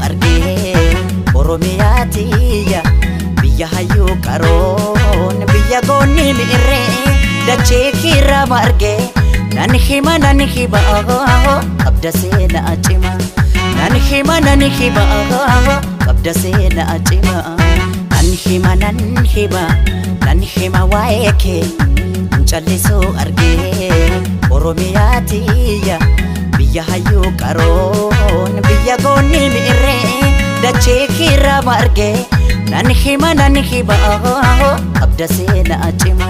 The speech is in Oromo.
arge Oromiyaatiya biyya hayyuu qaroon biyya goonni mi'irre dachee kirra marge nani hima qabda seena cima nani hima qabda seena cima nani hima waa'ee kee callisuu arge Oromiyaatiya biyya hayyuu qaroon biyya goonni mi'irre dachee kirra marge nani hima qabda seena cima